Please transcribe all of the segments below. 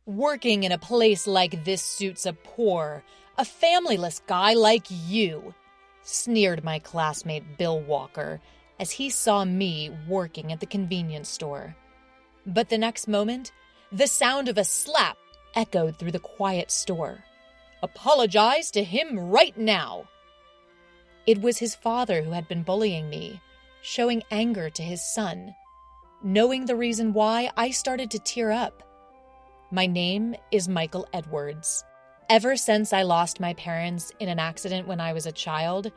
Working in a place like this suits a poor, a familyless guy like you, sneered my classmate Bill Walker as he saw me working at the convenience store. But the next moment, the sound of a slap echoed through the quiet store. Apologize to him right now. It was his father who had been bullying me, showing anger to his son. Knowing the reason why, I started to tear up. My name is Michael Edwards. Ever since I lost my parents in an accident when I was a child,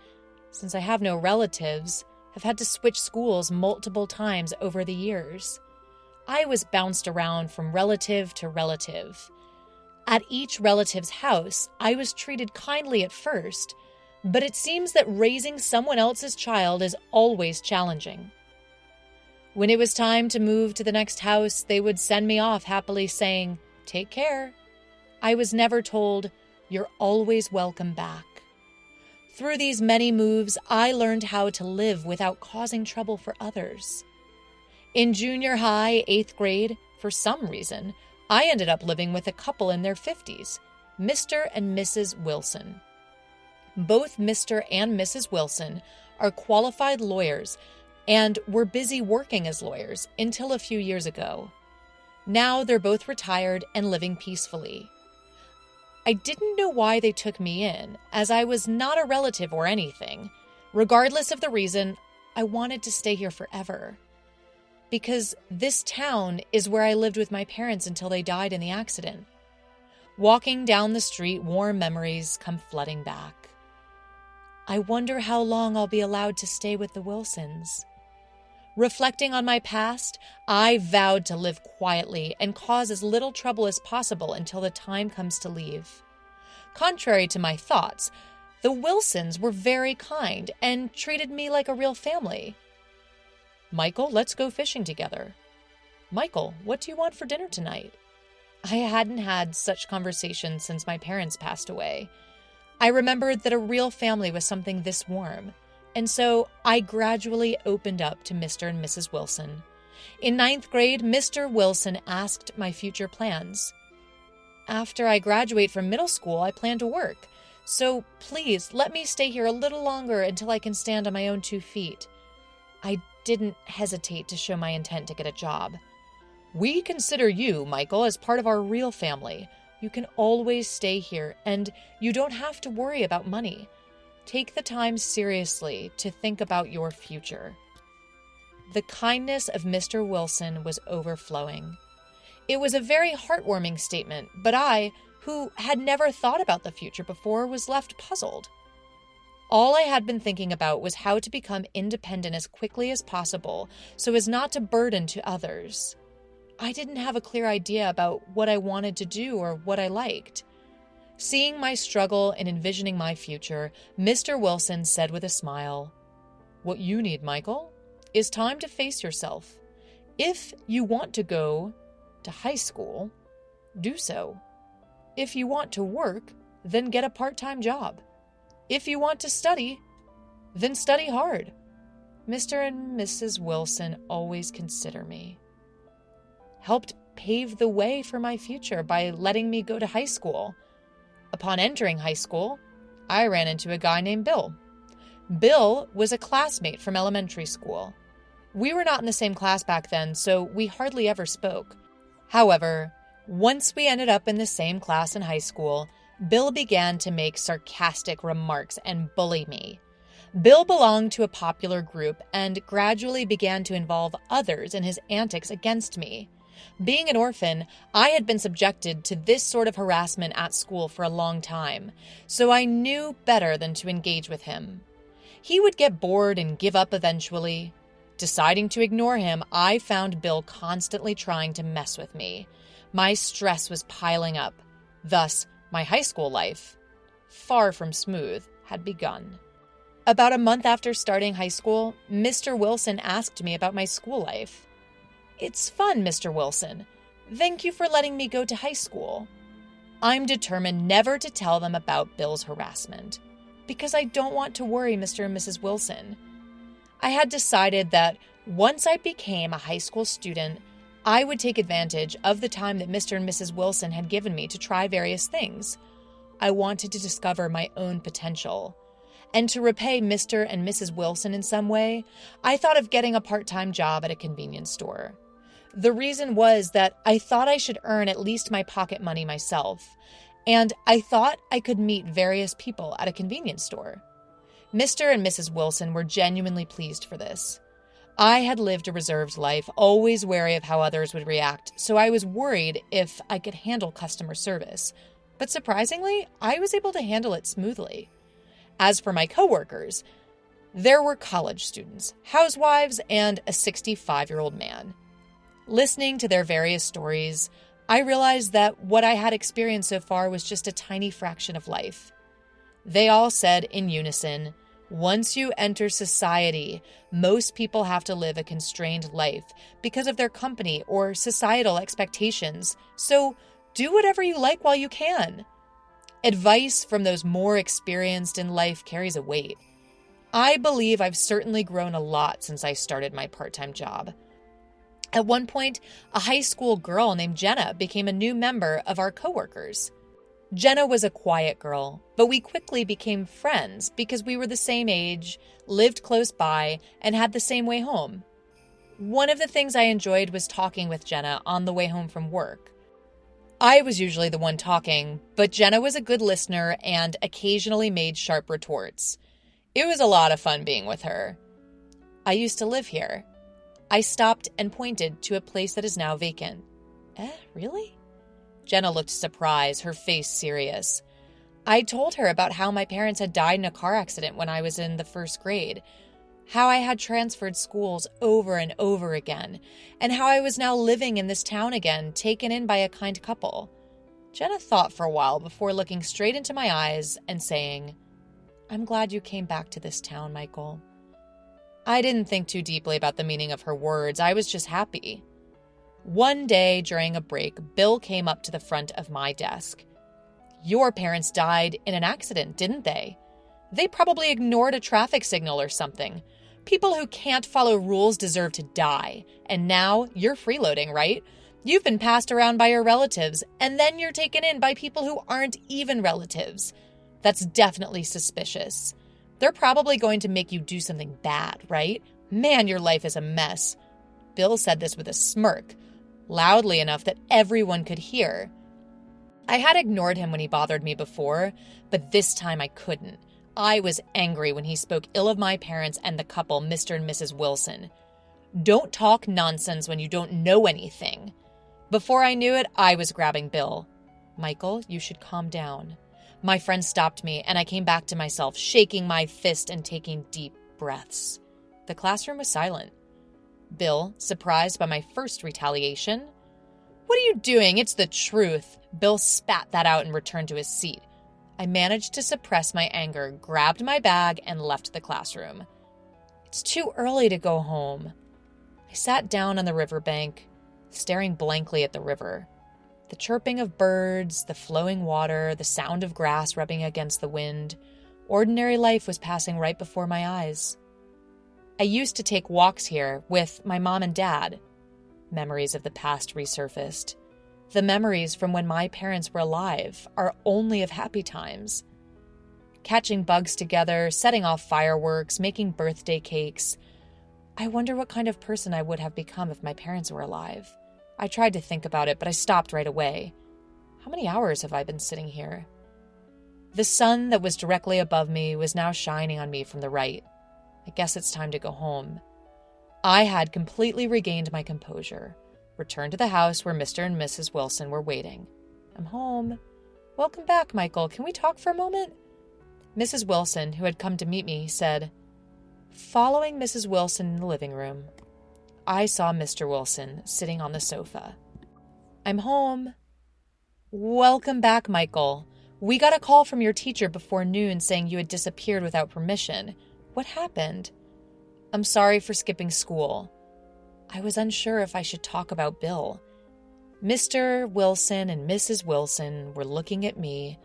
since I have no relatives, I've had to switch schools multiple times over the years. I was bounced around from relative to relative. At each relative's house, I was treated kindly at first, but it seems that raising someone else's child is always challenging. When it was time to move to the next house, they would send me off happily saying, "Take care." I was never told, "You're always welcome back." Through these many moves, I learned how to live without causing trouble for others. In junior high, 8th grade, for some reason, I ended up living with a couple in their 50s, Mr. and Mrs. Wilson. Both Mr. and Mrs. Wilson are qualified lawyers and were busy working as lawyers until a few years ago. Now they're both retired and living peacefully. I didn't know why they took me in, as I was not a relative or anything. Regardless of the reason, I wanted to stay here forever. Because this town is where I lived with my parents until they died in the accident. Walking down the street, warm memories come flooding back. I wonder how long I'll be allowed to stay with the Wilsons. Reflecting on my past, I vowed to live quietly and cause as little trouble as possible until the time comes to leave. Contrary to my thoughts, the Wilsons were very kind and treated me like a real family. "Michael, let's go fishing together." "Michael, what do you want for dinner tonight?" I hadn't had such conversations since my parents passed away. I remembered that a real family was something this warm. And so I gradually opened up to Mr. and Mrs. Wilson. In 9th grade, Mr. Wilson asked my future plans. "After I graduate from middle school, I plan to work. So please let me stay here a little longer until I can stand on my own 2 feet. I didn't hesitate to show my intent to get a job. "We consider you, Michael, as part of our real family. You can always stay here, and you don't have to worry about money. Take the time seriously to think about your future." The kindness of Mr. Wilson was overflowing. It was a very heartwarming statement, but I, who had never thought about the future before, was left puzzled. All I had been thinking about was how to become independent as quickly as possible so as not to burden to others. I didn't have a clear idea about what I wanted to do or what I liked. Seeing my struggle and envisioning my future, Mr. Wilson said with a smile, "What you need, Michael, is time to face yourself. If you want to go to high school, do so. If you want to work, then get a part-time job. If you want to study, then study hard. Mr. and Mrs. Wilson always consider me. Helped pave the way for my future by letting me go to high school. Upon entering high school, I ran into a guy named Bill. Bill was a classmate from elementary school. We were not in the same class back then, so we hardly ever spoke. However, once we ended up in the same class in high school, Bill began to make sarcastic remarks and bully me. Bill belonged to a popular group and gradually began to involve others in his antics against me. Being an orphan, I had been subjected to this sort of harassment at school for a long time, so I knew better than to engage with him. He would get bored and give up eventually. Deciding to ignore him, I found Bill constantly trying to mess with me. My stress was piling up. Thus, my high school life, far from smooth, had begun. About a month after starting high school, Mr. Wilson asked me about my school life. "It's fun, Mr. Wilson. Thank you for letting me go to high school." I'm determined never to tell them about Bill's harassment, because I don't want to worry Mr. and Mrs. Wilson. I had decided that once I became a high school student, I would take advantage of the time that Mr. and Mrs. Wilson had given me to try various things. I wanted to discover my own potential. And to repay Mr. and Mrs. Wilson in some way, I thought of getting a part-time job at a convenience store. The reason was that I thought I should earn at least my pocket money myself, and I thought I could meet various people at a convenience store. Mr. and Mrs. Wilson were genuinely pleased for this. I had lived a reserved life, always wary of how others would react, so I was worried if I could handle customer service. But surprisingly, I was able to handle it smoothly. As for my coworkers, there were college students, housewives, and a 65-year-old man. Listening to their various stories, I realized that what I had experienced so far was just a tiny fraction of life. They all said in unison, "Once you enter society, most people have to live a constrained life because of their company or societal expectations, so do whatever you like while you can." Advice from those more experienced in life carries a weight. I believe I've certainly grown a lot since I started my part-time job. At one point, a high school girl named Jenna became a new member of our coworkers. Jenna was a quiet girl, but we quickly became friends because we were the same age, lived close by, and had the same way home. One of the things I enjoyed was talking with Jenna on the way home from work. I was usually the one talking, but Jenna was a good listener and occasionally made sharp retorts. It was a lot of fun being with her. I used to live here. I stopped and pointed to a place that is now vacant. Really? Jenna looked surprised, her face serious. I told her about how my parents had died in a car accident when I was in the first grade, how I had transferred schools over and over again, and how I was now living in this town again, taken in by a kind couple. Jenna thought for a while before looking straight into my eyes and saying, "I'm glad you came back to this town, Michael." I didn't think too deeply about the meaning of her words. I was just happy. One day during a break, Bill came up to the front of my desk. "Your parents died in an accident, didn't they? They probably ignored a traffic signal or something. People who can't follow rules deserve to die. And now you're freeloading, right? You've been passed around by your relatives, and then you're taken in by people who aren't even relatives. That's definitely suspicious. They're probably going to make you do something bad, right? Man, your life is a mess." Bill said this with a smirk, loudly enough that everyone could hear. I had ignored him when he bothered me before, but this time I couldn't. I was angry when he spoke ill of my parents and the couple, Mr. and Mrs. Wilson. Don't talk nonsense when you don't know anything. Before I knew it, I was grabbing Bill. "Michael, you should calm down." My friend stopped me, and I came back to myself, shaking my fist and taking deep breaths. The classroom was silent. Bill, surprised by my first retaliation. "What are you doing? It's the truth." Bill spat that out and returned to his seat. I managed to suppress my anger, grabbed my bag, and left the classroom. It's too early to go home. I sat down on the riverbank, staring blankly at the river. The chirping of birds, the flowing water, the sound of grass rubbing against the wind. Ordinary life was passing right before my eyes. I used to take walks here with my mom and dad. Memories of the past resurfaced. The memories from when my parents were alive are only of happy times. Catching bugs together, setting off fireworks, making birthday cakes. I wonder what kind of person I would have become if my parents were alive. I tried to think about it, but I stopped right away. How many hours have I been sitting here? The sun that was directly above me was now shining on me from the right. I guess it's time to go home. I had completely regained my composure. Returned to the house where Mr. and Mrs. Wilson were waiting. "I'm home." "Welcome back, Michael. Can we talk for a moment?" Mrs. Wilson, who had come to meet me, said, Following Mrs. Wilson in the living room, I saw Mr. Wilson sitting on the sofa. "I'm home." "Welcome back, Michael. We got a call from your teacher before noon saying you had disappeared without permission. What happened?" "I'm sorry for skipping school." I was unsure if I should talk about Bill. Mr. Wilson and Mrs. Wilson were looking at me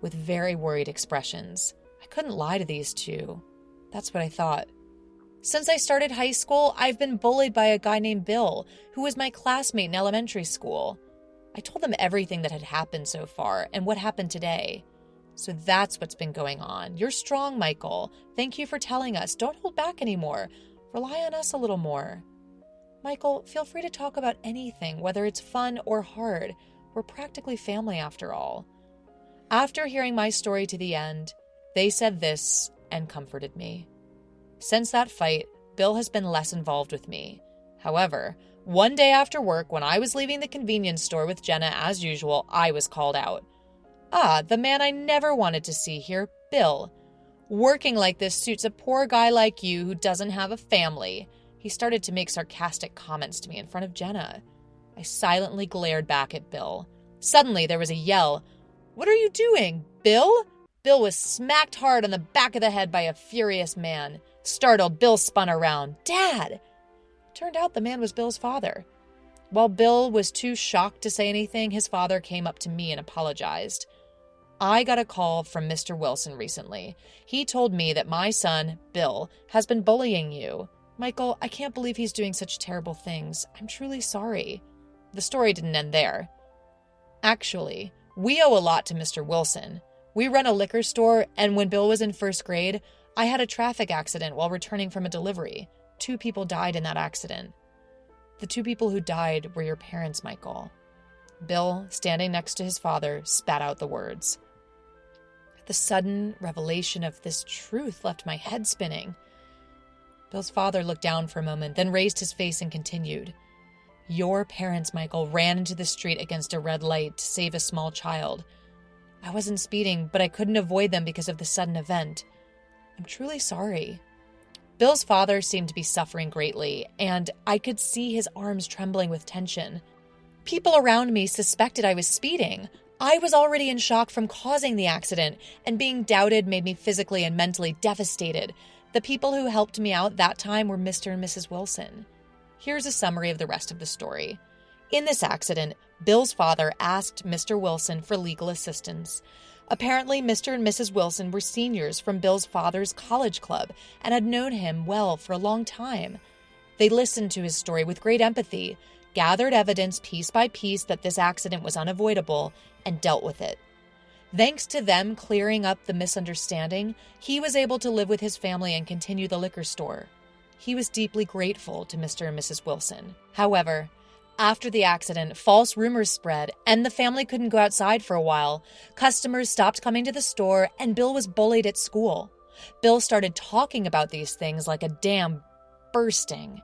with very worried expressions. I couldn't lie to these two. That's what I thought. Since I started high school, I've been bullied by a guy named Bill, who was my classmate in elementary school. I told them everything that had happened so far and what happened today. So that's what's been going on. You're strong, Michael. Thank you for telling us. Don't hold back anymore. Rely on us a little more. Michael, feel free to talk about anything, whether it's fun or hard. We're practically family after all. After hearing my story to the end, they said this and comforted me. Since that fight, Bill has been less involved with me. However, one day after work, when I was leaving the convenience store with Jenna as usual, I was called out. The man I never wanted to see here, Bill. Working like this suits a poor guy like you who doesn't have a family. He started to make sarcastic comments to me in front of Jenna. I silently glared back at Bill. Suddenly, there was a yell. "What are you doing, Bill?" Bill was smacked hard on the back of the head by a furious man. Startled, Bill spun around. "Dad!" Turned out the man was Bill's father. While Bill was too shocked to say anything, his father came up to me and apologized. I got a call from Mr. Wilson recently. He told me that my son, Bill, has been bullying you. Michael, I can't believe he's doing such terrible things. I'm truly sorry. The story didn't end there. Actually, we owe a lot to Mr. Wilson. We run a liquor store, and when Bill was in first grade, I had a traffic accident while returning from a delivery. 2 people died in that accident. The 2 people who died were your parents, Michael. Bill, standing next to his father, spat out the words. The sudden revelation of this truth left my head spinning. Bill's father looked down for a moment, then raised his face and continued. Your parents, Michael, ran into the street against a red light to save a small child. I wasn't speeding, but I couldn't avoid them because of the sudden event. I'm truly sorry. Bill's father seemed to be suffering greatly, and I could see his arms trembling with tension. People around me suspected I was speeding. I was already in shock from causing the accident, and being doubted made me physically and mentally devastated. The people who helped me out that time were Mr. and Mrs. Wilson. Here's a summary of the rest of the story. In this accident, Bill's father asked Mr. Wilson for legal assistance. Apparently, Mr. and Mrs. Wilson were seniors from Bill's father's college club and had known him well for a long time. They listened to his story with great empathy, gathered evidence piece by piece that this accident was unavoidable, and dealt with it. Thanks to them clearing up the misunderstanding, he was able to live with his family and continue the liquor store. He was deeply grateful to Mr. and Mrs. Wilson. However, after the accident, false rumors spread, and the family couldn't go outside for a while. Customers stopped coming to the store, and Bill was bullied at school. Bill started talking about these things like a dam bursting.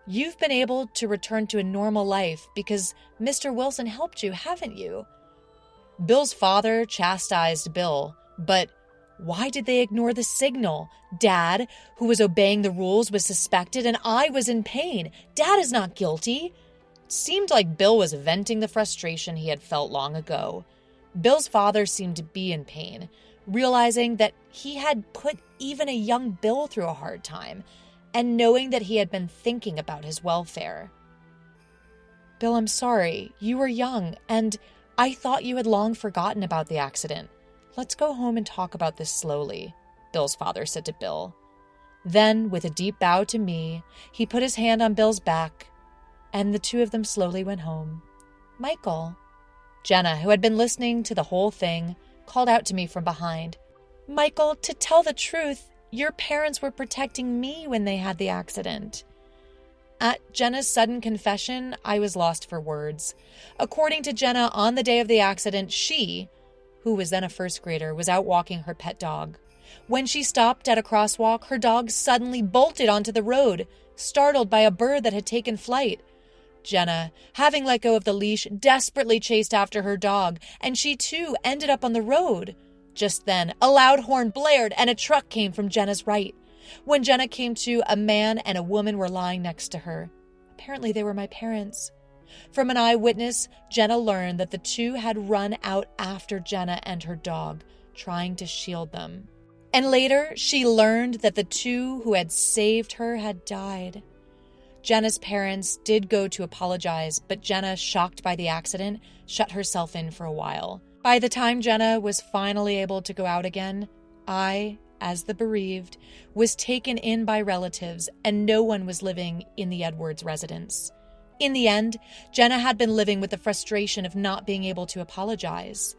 You've been able to return to a normal life because Mr. Wilson helped you, haven't you? Bill's father chastised Bill, but why did they ignore the signal? Dad, who was obeying the rules, was suspected, and I was in pain. Dad is not guilty. It seemed like Bill was venting the frustration he had felt long ago. Bill's father seemed to be in pain, realizing that he had put even a young Bill through a hard time, and knowing that he had been thinking about his welfare. Bill, I'm sorry. You were young, and I thought you had long forgotten about the accident. Let's go home and talk about this slowly, Bill's father said to Bill. Then, with a deep bow to me, he put his hand on Bill's back, and the 2 of them slowly went home. Michael. Jenna, who had been listening to the whole thing, called out to me from behind. Michael, to tell the truth, your parents were protecting me when they had the accident. At Jenna's sudden confession, I was lost for words. According to Jenna, on the day of the accident, she, who was then a first grader, was out walking her pet dog. When she stopped at a crosswalk, her dog suddenly bolted onto the road, startled by a bird that had taken flight. Jenna, having let go of the leash, desperately chased after her dog, and she too ended up on the road. Just then, a loud horn blared and a truck came from Jenna's right. When Jenna came to, a man and a woman were lying next to her. Apparently they were my parents. From an eyewitness, Jenna learned that the 2 had run out after Jenna and her dog, trying to shield them. And later, she learned that the 2 who had saved her had died. Jenna's parents did go to apologize, but Jenna, shocked by the accident, shut herself in for a while. By the time Jenna was finally able to go out again, I as the bereaved, was taken in by relatives and no one was living in the Edwards residence. In the end, Jenna had been living with the frustration of not being able to apologize.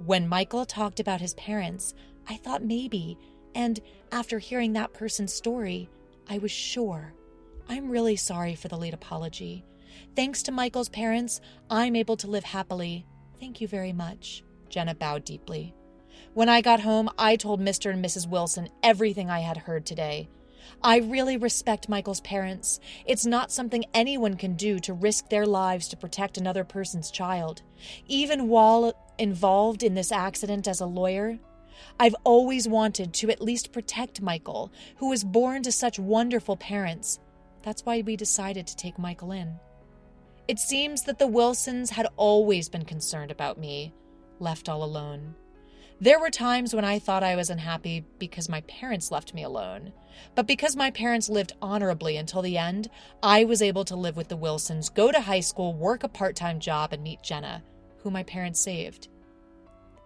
When Michael talked about his parents, I thought maybe, and after hearing that person's story, I was sure. I'm really sorry for the late apology. Thanks to Michael's parents, I'm able to live happily. Thank you very much. Jenna bowed deeply. When I got home, I told Mr. and Mrs. Wilson everything I had heard today. I really respect Michael's parents. It's not something anyone can do to risk their lives to protect another person's child. Even while involved in this accident as a lawyer, I've always wanted to at least protect Michael, who was born to such wonderful parents. That's why we decided to take Michael in. It seems that the Wilsons had always been concerned about me, left all alone. There were times when I thought I was unhappy because my parents left me alone. But because my parents lived honorably until the end, I was able to live with the Wilsons, go to high school, work a part-time job, and meet Jenna, who my parents saved.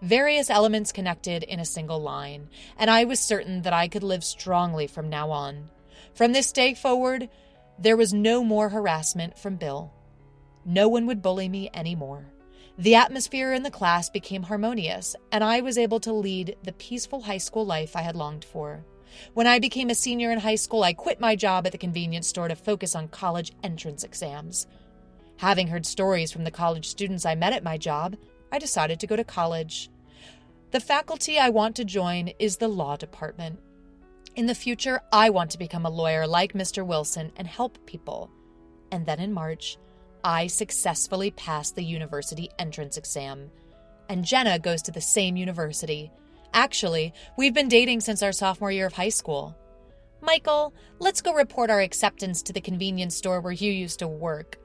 Various elements connected in a single line, and I was certain that I could live strongly from now on. From this day forward, there was no more harassment from Bill. No one would bully me anymore. The atmosphere in the class became harmonious, and I was able to lead the peaceful high school life I had longed for. When I became a senior in high school, I quit my job at the convenience store to focus on college entrance exams. Having heard stories from the college students I met at my job, I decided to go to college. The faculty I want to join is the law department. In the future, I want to become a lawyer like Mr. Wilson and help people. And then in March, I successfully passed the university entrance exam. And Jenna goes to the same university. Actually, we've been dating since our sophomore year of high school. Michael, let's go report our acceptance to the convenience store where you used to work.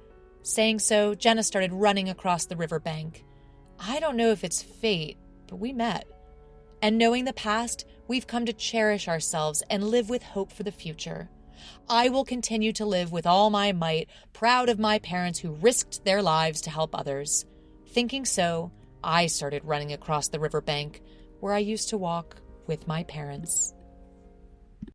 Saying so, Jenna started running across the riverbank. I don't know if it's fate, but we met. And knowing the past, we've come to cherish ourselves and live with hope for the future. I will continue to live with all my might, proud of my parents who risked their lives to help others. Thinking so, I started running across the riverbank where I used to walk with my parents.